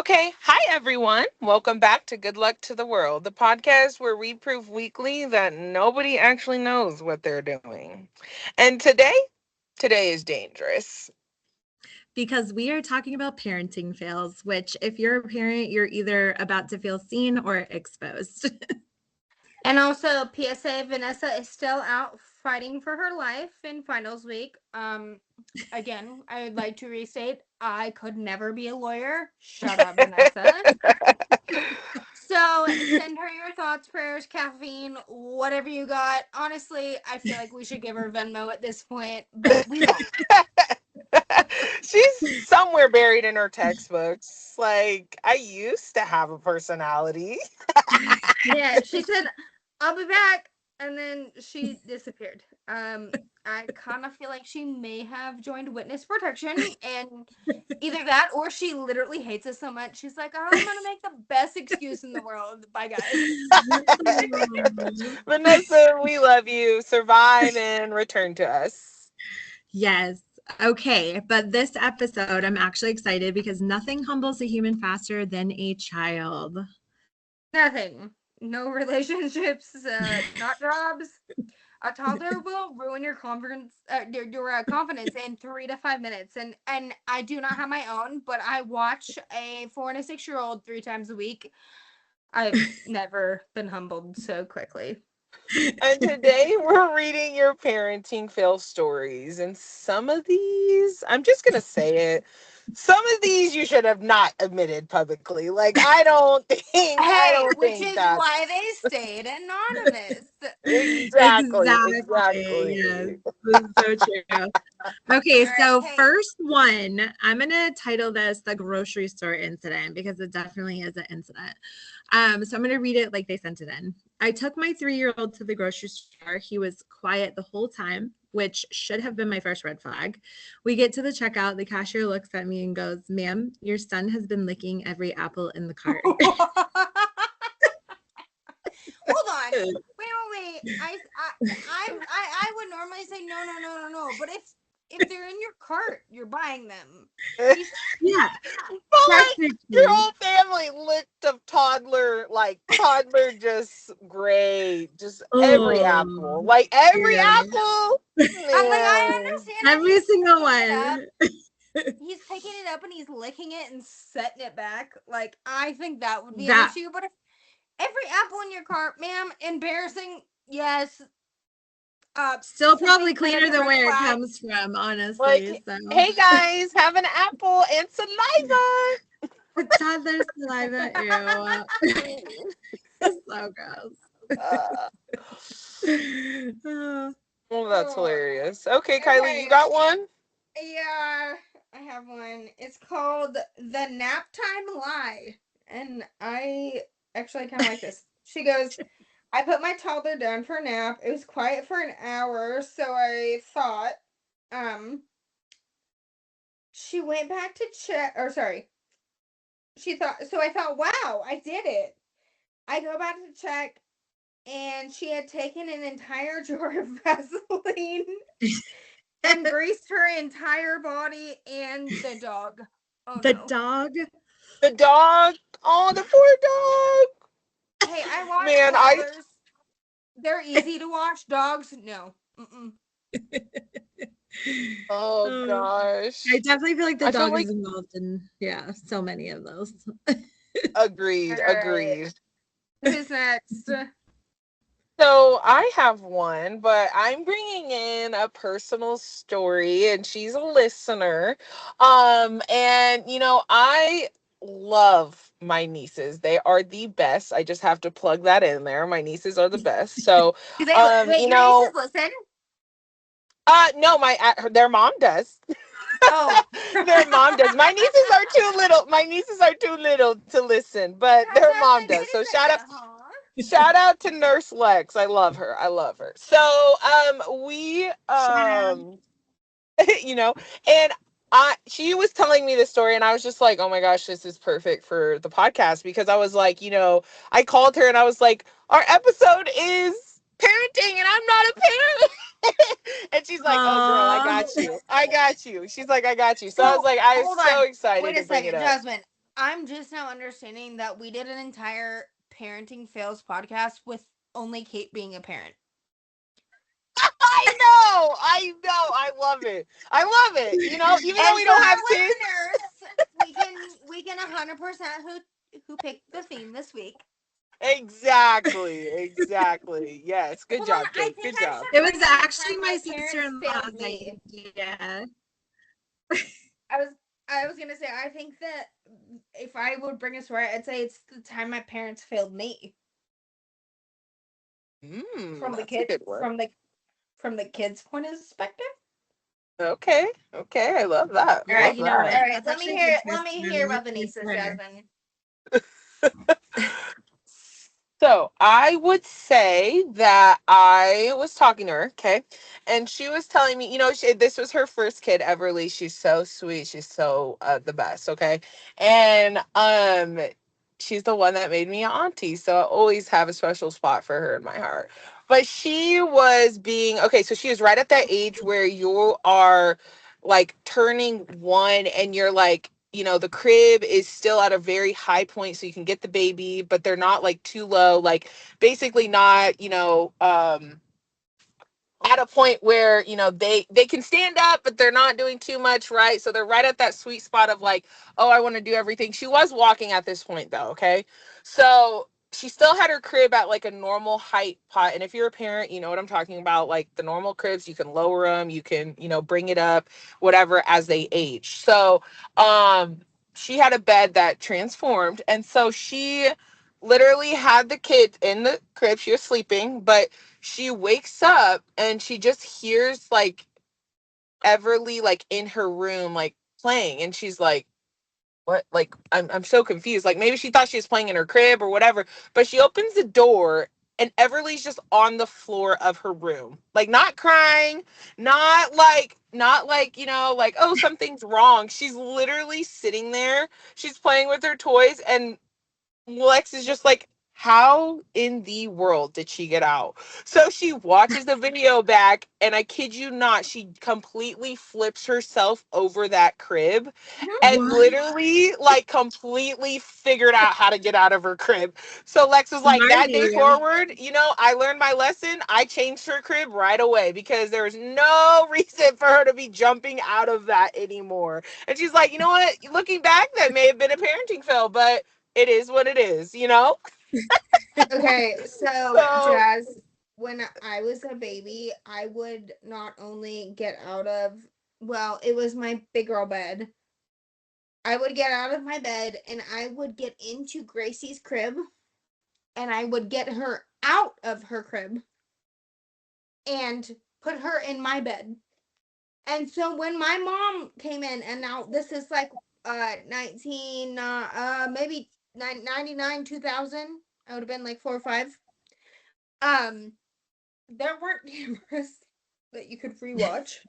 Okay, hi everyone. Welcome back to Good Luck to the World, the podcast where we prove weekly that nobody actually knows what they're doing. And today is dangerous. Because we are talking about parenting fails, which, if you're a parent, you're either about to feel seen or exposed. And also, PSA, Vanessa is still out fighting for her life in finals week. Again, I would like to restate, I could never be a lawyer. Shut up, Vanessa. So send her your thoughts, prayers, caffeine, whatever you got. Honestly, I feel like we should give her Venmo at this point, but we won't. She's somewhere buried in her textbooks. Like, I used to have a personality. Yeah, she said, I'll be back. And then she disappeared. I kind of feel like she may have joined witness protection, and either that or she literally hates us so much. She's like, oh, I'm gonna make the best excuse in the world. Bye, guys. Vanessa, we love you. Survive and return to us. Yes. Okay. But this episode, I'm actually excited because nothing humbles a human faster than a child. Nothing. No relationships. Not jobs. A toddler will ruin your confidence, confidence in 3 to 5 minutes. And I do not have my own, but I watch a 4 and a 6-year-old 3 times a week. I've never been humbled so quickly. And today we're reading your parenting fail stories. And some of these, I'm just going to say it. Some of these you should have not admitted publicly. Like, I don't Which think is that. why they stayed anonymous. Exactly. Yes. This is so true. Okay, so Hey. first one, I'm going to title this the grocery store incident because it definitely is an incident. So I'm going to read it like they sent it in. I took my 3-year-old to the grocery store. He was quiet the whole time, which should have been my first red flag. We get to the checkout. The cashier looks at me and goes, "Ma'am, your son has been licking every apple in the cart." Hold on. Wait. I would normally say no. But if they're in your cart, you're buying them. Yeah. But like, your whole family licked a toddler, just great. Just every apple. Like, every apple. I'm like, I Man. understand. Every single one. He's picking it up and he's licking it and setting it back. Like, I think that would be an That issue. But if every apple in your cart, ma'am, embarrassing, yes. still probably something cleaner that's a than red where it flag. comes from, honestly. Like, So hey guys, have an apple and saliva. toddler saliva, ew. So gross. Uh, Oh, well, that's hilarious. Okay, Kylie, Okay. you got one? Yeah, I have one. It's called The Nap Time Lie. And I actually kind of like this. She goes, I put my toddler down for a nap. It was quiet for an hour, so I thought, um, she went back to check, or sorry, so I thought, wow, I did it. I go back to check, and she had taken an entire jar of Vaseline and greased her entire body and the dog. Oh the no. dog. The dog. Oh, the poor dog. Hey, I watch Man, toddlers. They're easy to watch. Dogs, no. Mm-mm. Oh gosh. I definitely feel like the I feel dog like is involved in so many of those. agreed. All right. Agreed. Who's next? So I have one, but I'm bringing in a personal story, and she's a listener. And I love my nieces. They are the best. I just have to plug that in there. My nieces are the best. So, Do they wait? you Your know, nieces listen? no, their mom does. Oh, Their mom does. My nieces are too little. My nieces are too little to listen, but their that's mom a does. good So huh? shout out to Nurse Lex. I love her. I love her. So we you know, and she was telling me this story, and I was just like, oh my gosh, this is perfect for the podcast, because I was like, I called her and I was like, our episode is parenting and I'm not a parent. And she's like, oh girl, I got you. She's like, I got you. So I was like, I'm hold so on. excited Wait a to bring it second, up. Jasmine. I'm just now understanding that we did an entire parenting fails podcast with only Kate being a parent. I love it. I love it. You know, even though And we for don't our have kids. listeners, we can 100% who picked the theme this week. Exactly. Yes. Good Hold on, job, I Kate. think Good I job. should It bring was in the actually time my my parents failed sister-in-law's me. idea. I was gonna say I think that if I would bring a story, I'd say it's the time my parents failed me. From the That's a kid good one. from the kids' point of perspective. Okay. Okay. I love that. All Yeah, right, Love you know that. what? all right. That's actually a good Let choice. me I'm hear gonna about the choose nieces, her. Jasmine. So I would say that I was talking to her, okay, and she was telling me, this was her first kid, Everly. She's so sweet. She's so the best, okay, and she's the one that made me an auntie, so I always have a special spot for her in my heart. But she was being okay, so she was right at that age where you are like turning one, and you're like, the crib is still at a very high point so you can get the baby, but they're not like too low, like basically not, at a point where they can stand up but they're not doing too much, right? So they're right at that sweet spot of like, oh, I want to do everything. She was walking at this point though, okay? So she still had her crib at like a normal height pot, and if you're a parent, you know what I'm talking about. Like the normal cribs, you can lower them, you can bring it up, whatever, as they age. So she had a bed that transformed, and so she literally had the kids in the crib. She was sleeping, but she wakes up and she just hears like Everly like in her room like playing, and she's like, what? Like I'm so confused. Like maybe she thought she was playing in her crib or whatever, but she opens the door and Everly's just on the floor of her room. Like not crying, not like, like, oh, something's wrong. She's literally sitting there. She's playing with her toys, and Lex is just like, how in the world did she get out? So she watches the video back, and I kid you not, she completely flips herself over that crib and What? literally, like, completely figured out how to get out of her crib. So Lex was like, that day Smarty. forward, I learned my lesson. I changed her crib right away because there's no reason for her to be jumping out of that anymore. And she's like, you know what? Looking back, that may have been a parenting fail, but it is what it is. Okay, so So, Jazz, when I was a baby, I would not only get out of, well, it was my big girl bed. I would get out of my bed and I would get into Gracie's crib and I would get her out of her crib and put her in my bed. And so when my mom came in, and now this is like 19 maybe 99 2000, I would have been like 4 or 5. Um there weren't cameras that you could rewatch.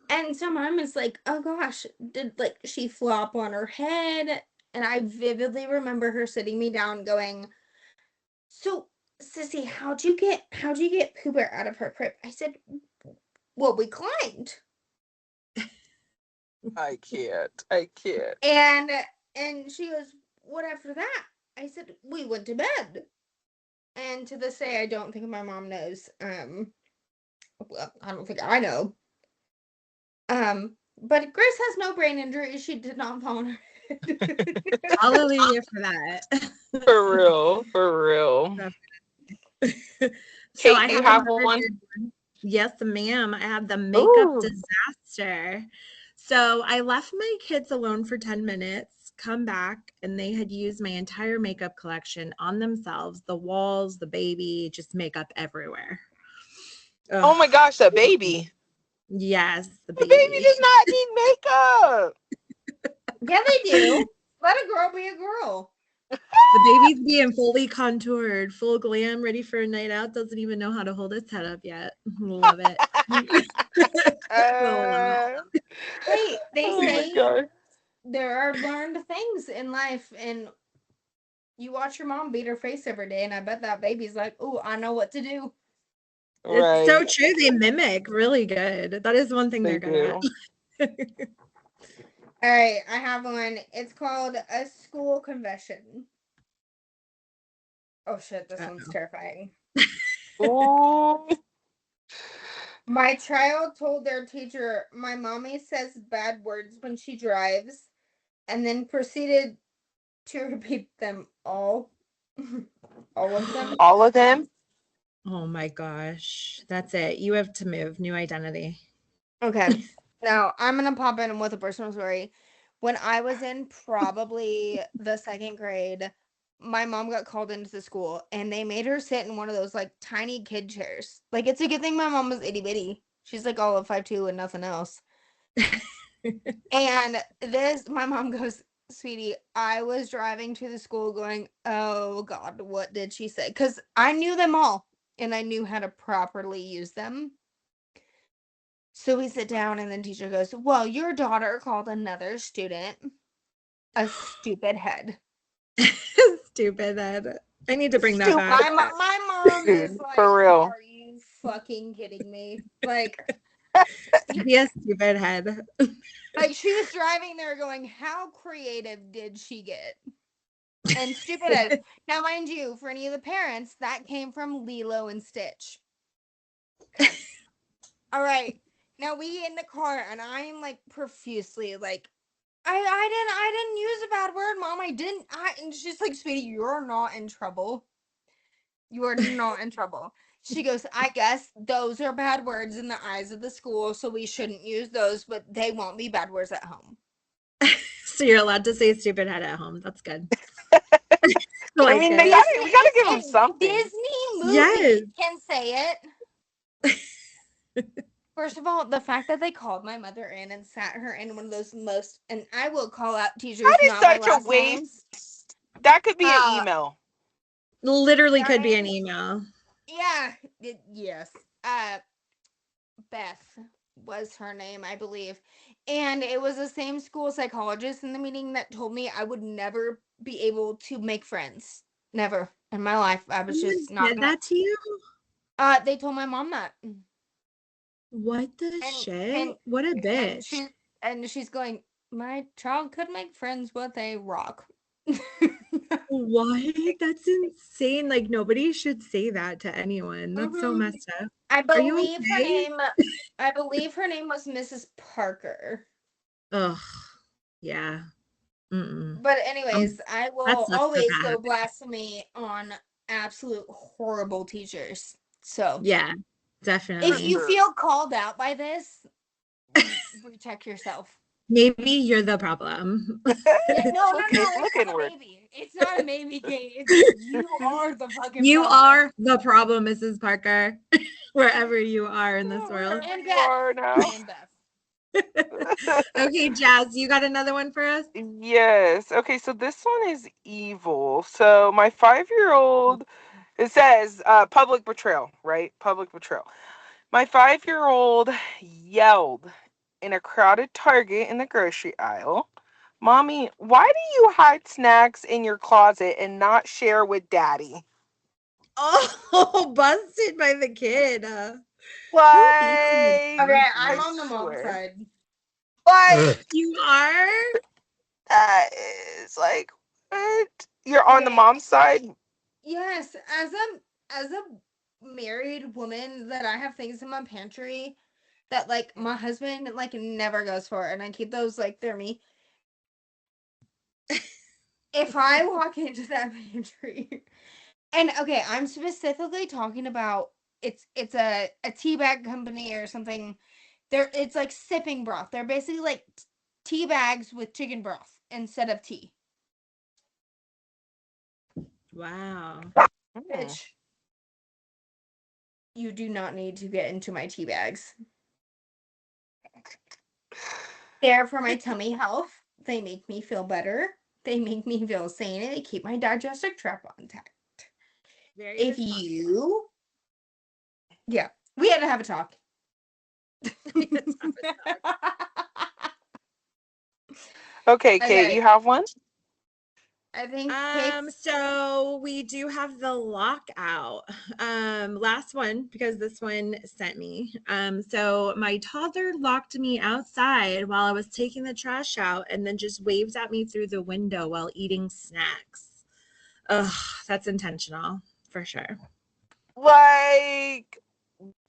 And so mom is like, "Oh gosh, did like she flop on her head?" And I vividly remember her sitting me down going, "So, Sissy, how'd you get Pooh out of her crib?" I said, "Well, we climbed." I can't. I can't. And and she goes, "What after that?" I said, "We went to bed." And to this day, I don't think my mom knows. Well, I don't think I know. But Grace has no brain injury. She did not fall on her head. Hallelujah for that. For real. For real. So Kate, I do you have have another one? good one. Yes, ma'am. I have the makeup Ooh. disaster. So I left my kids alone for 10 minutes, come back, and they had used my entire makeup collection on themselves, the walls, the baby, just makeup everywhere. Oh Ugh. my gosh, that baby. Yes, the The baby baby. does not need makeup. Yeah, they do. Let a girl be a girl. The baby's being fully contoured, full glam, ready for a night out, doesn't even know how to hold its head up yet. Love it. Love it. Uh, Hey, they oh my say god. there are learned things in life, and you watch your mom beat her face every day, and I bet that baby's like, "Oh, I know what to do." It's so Right. true. They mimic really good. That is one thing They they're good at. do. All right, I have one. It's called a school confession. Oh shit, this one's Uh-oh. terrifying. Oh, My child told their teacher my mommy says bad words when she drives, and then proceeded to repeat them all. All of them. all of them. Oh my gosh. That's it. You have to move. New identity. Okay. Now I'm gonna pop in with a personal story. When I was in probably the second grade, my mom got called into the school and they made her sit in one of those like tiny kid chairs. Like it's a good thing my mom was itty bitty. She's like all of 5'2" and nothing else. And my mom goes, sweetie, I was driving to the school going, oh God, what did she say? Because I knew them all and I knew how to properly use them. So we sit down and then teacher goes, well, your daughter called another student a stupid head. Stupid Ed. I need to bring that Stupid. back. My mom is Dude, like, for real. are you fucking kidding me? Like, Be a stupid head. like she was driving there going, how creative did she get? And stupid head. Now, mind you, for any of the parents, that came from Lilo and Stitch. Okay. All right. Now we get in the car and I'm like profusely like, I didn't use a bad word, Mom. I didn't. And she's like, sweetie, you're not in trouble. You are not in trouble. She goes, I guess those are bad words in the eyes of the school, so we shouldn't use those, but they won't be bad words at home. So you're allowed to say stupid head at home. That's good. I I like mean, they it. got we gotta give them It's a something. Disney Yes. movie can say it. First of all, the fact that they called my mother in and sat her in one of those most, and I will call out teachers, That is not by such a last names. waste. That could be an Uh, email. Literally their could be an names, email. yeah, yes. Beth was her name, I believe. And it was the same school psychologist in the meeting that told me I would never be able to make friends. Never in my life. I was Someone just not did gonna. that to you? They told my mom that, What the and shit? and What a and bitch. she's going. My child could make friends with a rock. What? That's insane. Like, nobody should say that to anyone. That's so Mhm. messed up. I Are you believe her okay? name. I believe her name was Mrs. Parker. Ugh. Yeah. Mm-mm. But Um, anyways, I that will sucks that always that go happened. blasphemy on absolute horrible teachers. So Yeah, if For definitely. you sure. feel called out by this, protect yourself. Maybe you're the problem. Yeah, no, no, no, it's Look not a inward. maybe. It's not a maybe, Kate. It's you are the fucking You problem. are the problem, Mrs. Parker, wherever you are in this world. Wherever And you Beth. are now. And Beth. Okay, Jazz, you got another one for us? Yes. Okay, so this one is evil. So my 5-year-old, it says public betrayal, right? Public betrayal. My 5-year-old yelled in a crowded Target in the grocery aisle, Mommy, why do you hide snacks in your closet and not share with Daddy? Oh, busted by the kid. Who even Like, Okay, does I'm I this? on the mom swear. side. Like, You are? that is like, what? You're on the Okay. mom's side? Yes, as a married woman that I have things in my pantry that like my husband like never goes for, and I keep those like they're me. If I walk into that pantry, and okay, I'm specifically talking about it's a tea bag company or something. It's like sipping broth. They're basically like tea bags with chicken broth instead of tea. Wow. Hmm. Bitch, you do not need to get into my tea bags. They're for my tummy health. They make me feel better. They make me feel sane and they keep my digestive tract intact. Very If responsible. you, yeah, we had to have a talk. Let's have a talk. Okay, Kate, Okay. you have one? I think Kate's So we do have the lockout. Last one, because this one sent me. So my toddler locked me outside while I was taking the trash out and then just waved at me through the window while eating snacks. Ugh, that's intentional for sure. Like,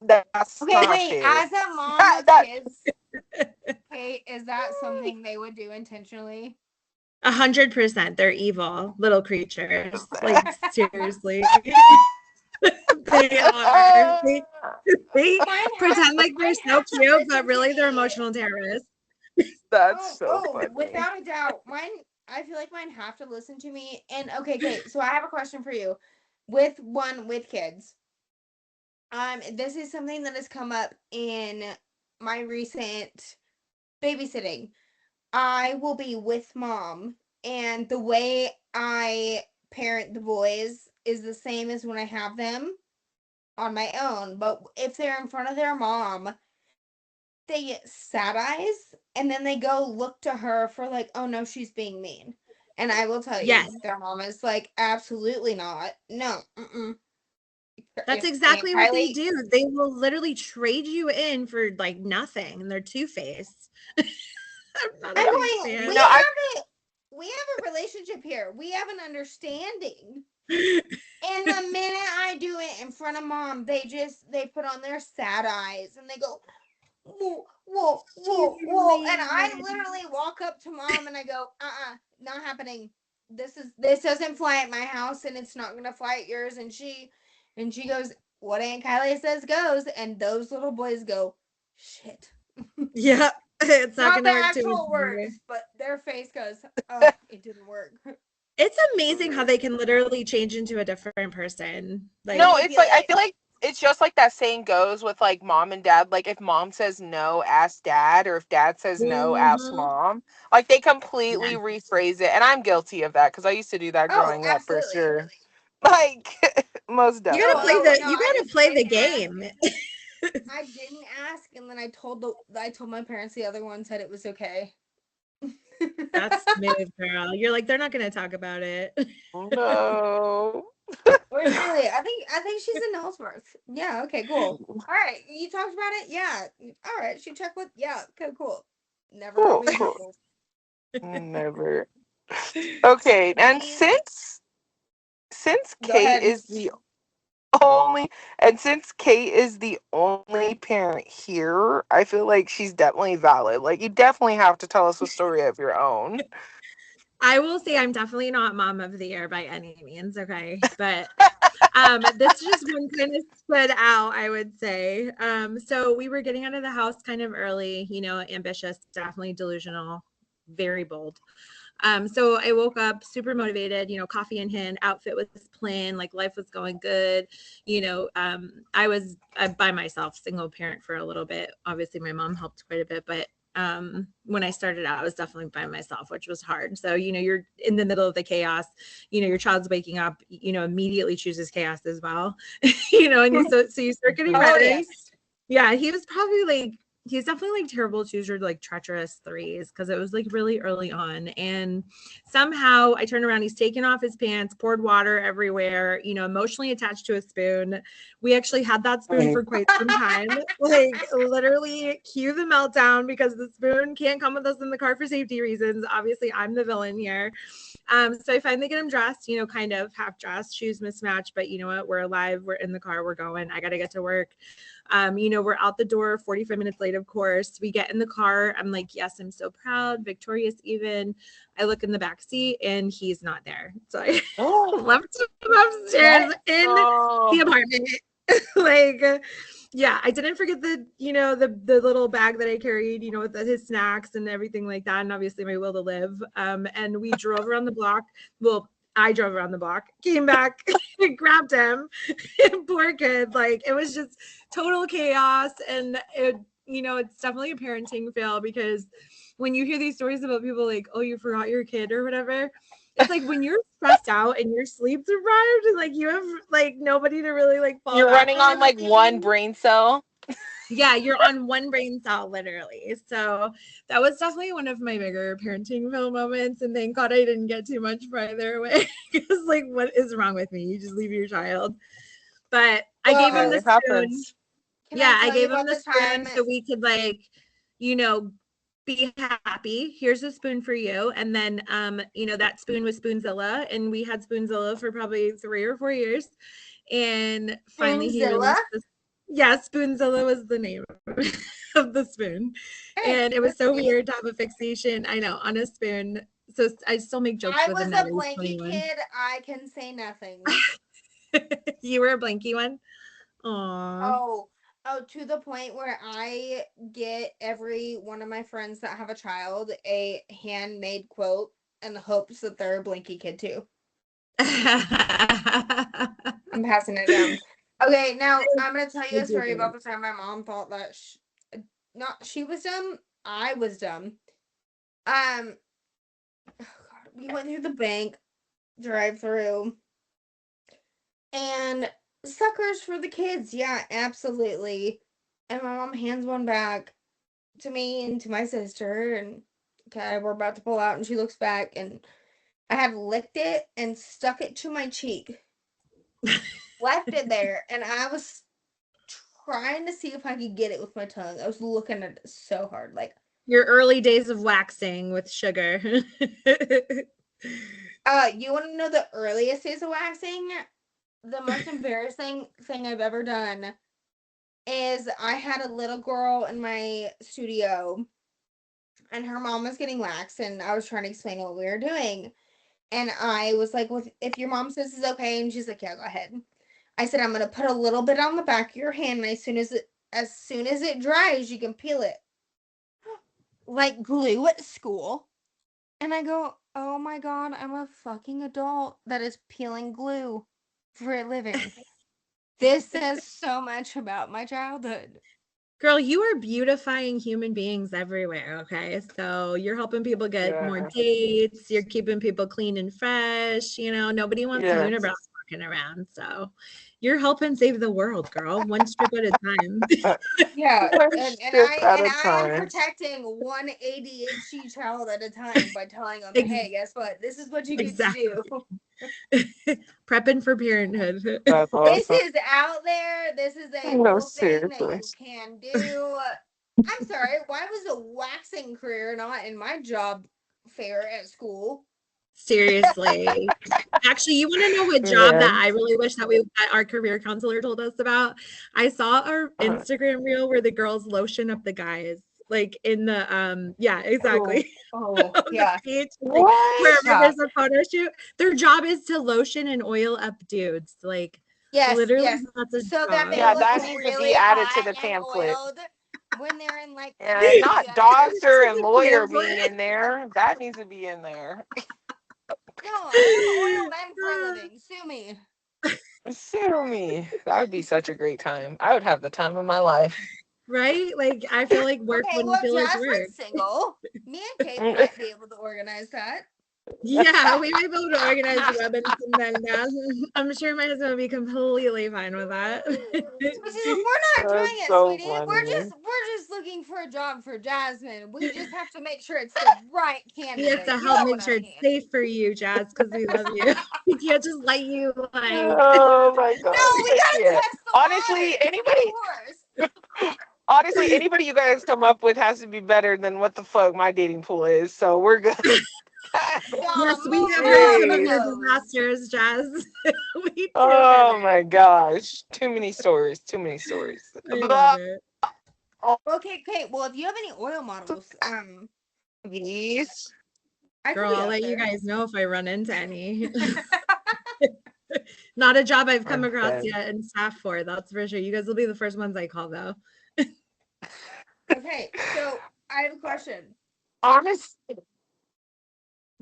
that's okay. not Wait, fair. as a mom of That kids, Kate, is that something they would do intentionally? 100%. They're evil little creatures. Like seriously. They are. They Mine has. pretend like they're Mine so has to cute, but listen to really they're me. emotional terrorists. that's Oh, so oh, funny. without a doubt. Mine, I feel like mine have to listen to me. And okay, Kate, so I have a question for you. With kids. This is something that has come up in my recent babysitting. I will be with mom, and the way I parent the boys is the same as when I have them on my own. But if they're in front of their mom, they get sad eyes and then they go look to her for like, oh no, she's being mean. And I will tell Yes, you, their mom is like, absolutely not. No, mm-mm. that's Aunt exactly what they Kylie. do. They will literally trade you in for like nothing, and they're two-faced. I'm not a I'm big going, fan. we have a relationship here. We have an understanding. And the minute I do it in front of mom, they put on their sad eyes and they go, whoa, whoa, She's whoa, whoa. And I amazing. literally walk up to mom and I go, not happening. This doesn't fly at my house and it's not gonna fly at yours. And she goes, what Aunt Kylie says goes. And those little boys go, shit. Yeah, it's not Not the gonna work too much actual longer. words, but their face goes, oh, it didn't work. It's amazing how they can literally change into a different person. Like, No, it's like I Manipulate. feel like it's just like that saying goes with like mom and dad. Like if mom says no, ask dad, or if dad says no, ask mhm. mom. Like they completely Yes. rephrase it, and I'm guilty of that because I used to do that Oh, growing up for absolutely. sure. Like most You No, gotta play definitely. no, the no. you I gotta just play the didn't ask. game. I didn't ask, and then I told my parents the other one said it was okay. That's smooth, girl. You're like, they're not gonna talk about it. No. Where's Bailey? I think she's in Ellsworth. Yeah. Okay. Cool. All right. You talked about it. Yeah. All right. She checked with. Yeah. Okay. Cool. Never brought Cool, me to cool. Google. Never. Okay, and These. since Go Kate ahead. is the only and since Kate is the only parent here, I feel like she's definitely valid. Like you definitely have to tell us a story of your own. I will say I'm definitely not mom of the year by any means, okay? But this just one kind of stood out, I would say. So we were getting out of the house kind of early, ambitious, definitely delusional, very bold. So I woke up super motivated, coffee in hand, outfit was plain, like life was going good. I was by myself, single parent for a little bit. Obviously, my mom helped quite a bit, but when I started out, I was definitely by myself, which was hard. So, you're in the middle of the chaos, your child's waking up, immediately chooses chaos as well, and so you start getting Oh ready. yes. Yeah, he's definitely like terrible chooser, like treacherous threes, because it was like really early on. And somehow I turned around, he's taken off his pants, poured water everywhere, emotionally attached to a spoon. We actually had that spoon for quite some time. Like literally cue the meltdown because the spoon can't come with us in the car for safety reasons. Obviously, I'm the villain here. So I finally get him dressed, kind of half dressed, shoes mismatched, but you know what? We're alive. We're in the car. We're going. I got to get to work. We're out the door 45 minutes late, of course. We get in the car. I'm like, yes, I'm so proud, victorious even. I look in the back seat and he's not there. So I Oh, left him upstairs What? in the no. apartment. Like, yeah, I didn't forget the little bag that I carried, with his snacks and everything like that, and obviously my will to live. And we drove around the block. Well, I drove around the block, came back, grabbed him. Poor kid. Like it was just total chaos, and it's definitely a parenting fail because when you hear these stories about people like, oh, you forgot your kid or whatever, it's like when you're stressed out and your sleep deprived and like you have like nobody to really like fall You're back running on like one on. brain cell. Yeah, you're on one brain cell, literally. So that was definitely one of my bigger parenting fail moments. And thank God I didn't get too much farther away. Because, like, what is wrong with me? You just leave your child. But I gave him Well, the It spoon. happens. can I Yeah, I tell you gave him about the the spoon time? so we could, like, you know, be happy. Here's a spoon for you. And then, that spoon was Spoonzilla. And we had Spoonzilla for probably 3 or 4 years. And finally he Spoonzilla? released this. Yeah, Spoonzilla was the name of the spoon. Hey, And it was that's so cute. weird to have a fixation, I know, on a spoon. So I still make jokes I with him was that a he's blankie 21. kid. I can say nothing. You were a blanky one? Aw. Oh, oh, to the point where I get every one of my friends that have a child a handmade quote in the hopes that they're a blankie kid too. I'm passing it down. Okay, now I'm gonna tell you a story about the time my mom thought that not she was dumb, I was dumb. Oh God, we went through the bank drive-through and suckers for the kids. Yeah, absolutely. And my mom hands one back to me and to my sister, and okay, we're about to pull out, and she looks back, and I had licked it and stuck it to my cheek, left it there, and I was trying to see if I could get it with my tongue. I was looking at it so hard, like, Your early days of waxing with sugar. you want to know the earliest days of waxing? The most embarrassing thing I've ever done is I had a little girl in my studio, and her mom was getting waxed, and I was trying to explain what we were doing. And I was like, well, if your mom says it's okay, and she's like, yeah, go ahead. I said, I'm gonna put a little bit on the back of your hand, and as soon as it dries, you can peel it. Like glue at school. And I go, oh my God, I'm a fucking adult that is peeling glue for a living. This says so much about my childhood. Girl, you are beautifying human beings everywhere, okay? So you're helping people get more Yeah. dates, you're keeping people clean and fresh, nobody wants a Yes. unibrow walking around. So you're helping save the world, girl, one strip at a time. Yeah, One and strip I at and a I am time. protecting one ADHD child at a time by telling them, Ex- hey, guess what? This is what you get to exactly. do. Prepping for parenthood. That's This awesome. is out there. This is a No, real thing that seriously. you can do. I'm sorry, why was a waxing career not in my job fair at school? Seriously. Actually, you want to know what job that Man. I really wish that our career counselor told us about? I saw our Uh, Instagram reel where the girls lotion up the guys, like in the yeah, Oh, exactly. oh, On the yeah, beach, like what? wherever yeah. there's a photo shoot. Their job is to lotion and oil up dudes. Like Yes, literally yes. that's a So that they Yeah, job. look that needs to be really added to hot the and pamphlet. oiled when they're in like And not doctor To and the lawyer being pamphlet. in there. That needs to be in there. no, I am oil men for a living. Sue me. Sue me. That would be such a great time. I would have the time of my life. Right? Like I feel like work Okay, wouldn't well, feel like work. Jasmine's single. Me and Kate might be able to organize that. Yeah, we might be able to organize Robinson then. Yeah. I'm sure my husband would be completely fine with that. But she's like, we're not That's doing it, so sweetie. We're funny. just we're just looking for a job for Jasmine. We just have to make sure it's the right We have candidate. to You help know make what I sure it's mean? safe for you, Jazz, because we love you. We can't just let you like Oh my gosh, No, we I gotta can't. test the Honestly, waters, of anybody, course. honestly, anybody you guys come up with has to be better than what the fuck my dating pool is. So we're good. yes, Yeah, we have heard some of Jeez. your those. disasters, Jazz. We do, Oh honey. my gosh, too many stories. Too many stories. I love But it. Okay, Kate. Well, if you have any oil models, these, I could Girl, be I'll up let you there. guys know if I run into any. Not a job I've come I'm across dead. yet in staff for, that's for sure. You guys will be the first ones I call though. Okay, so I have a question. Honest,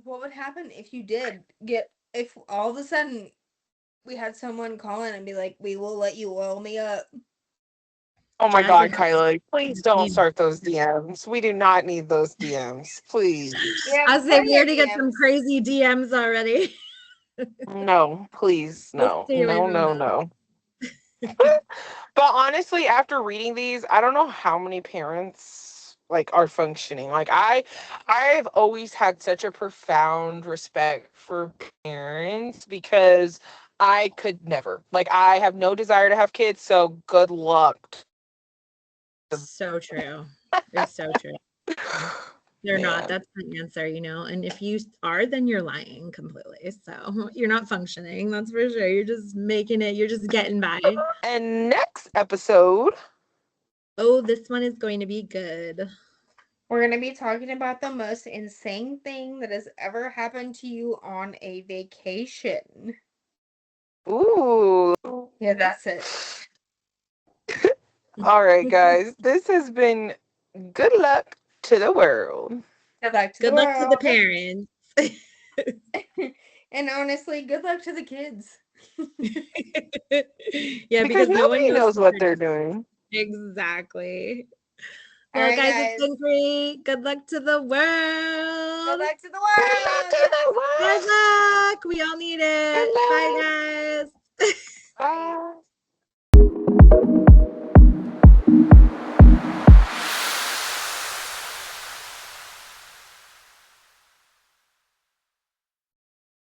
What would happen if you did get if all of a sudden we had someone call in and be like, "We will let you oil me up." oh my Jazz, God, Kyla, please don't need start those DMs. We do not need those DMs. Please. We I have was saying we plenty of already get some DMs. crazy DMs already. No, please, Let's no, stay away no, from no, those. no. But honestly, after reading these, I don't know how many parents like are functioning. Like I've always had such a profound respect for parents because I could never. Like I have no desire to have kids, so good luck. So true. It's so true. They're not. Man. That's the answer, you know. And if you are, then you're lying completely. So you're not functioning. That's for sure. You're just making it. You're just getting by. And next episode, Oh, this one is going to be good. We're going to be talking about the most insane thing that has ever happened to you on a vacation. ooh. Yeah, that's it. All right, guys. This has been good luck to the world. Good luck to the Good luck to the world. parents. And honestly, good luck to the kids. Yeah, Because because no one nobody knows knows the what they're truth. doing. Exactly. All Well, right, guys, it's guys. been great. Good luck to the Good world. luck to the Good luck to world. the Good world. luck. We all need Good it. Bye, luck.